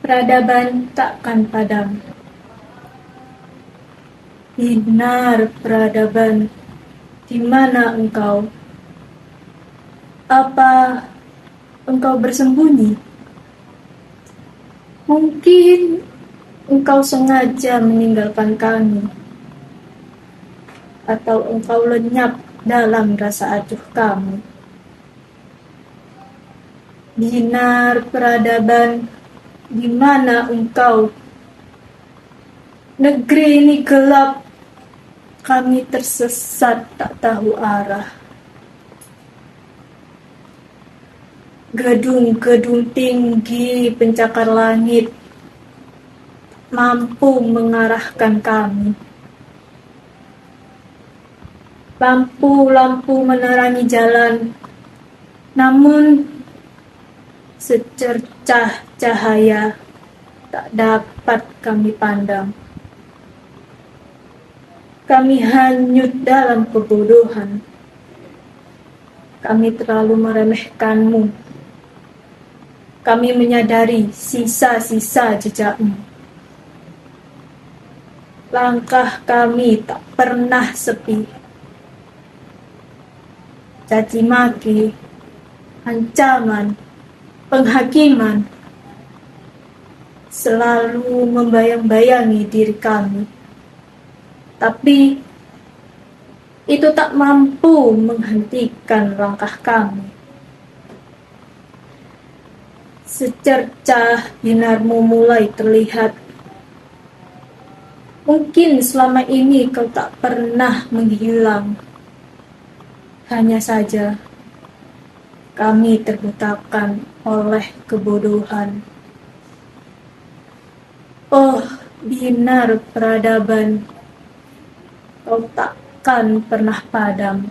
Peradaban takkan padam. Binar peradaban, di mana engkau? Apa engkau bersembunyi? Mungkin engkau sengaja meninggalkan kami, atau engkau lenyap dalam rasa acuh kami. Binar peradaban, di mana engkau? Negeri ini gelap, kami tersesat tak tahu arah. Gedung-gedung tinggi pencakar langit mampu mengarahkan kami. Lampu-lampu menerangi jalan, namun secercah cahaya tak dapat kami pandang. Kami hanyut dalam kebodohan. Kami terlalu meremehkanmu. Kami menyadari sisa-sisa jejakmu. Langkah kami tak pernah sepi. Caci maki, ancaman, penghakiman selalu membayang-bayangi diri kami. Tapi itu tak mampu menghentikan langkah kami. Secercah binarmu mulai terlihat. Mungkin selama ini kau tak pernah menghilang. Hanya saja kami terbutakan oleh kebodohan. Oh, binar peradaban, kau takkan pernah padam.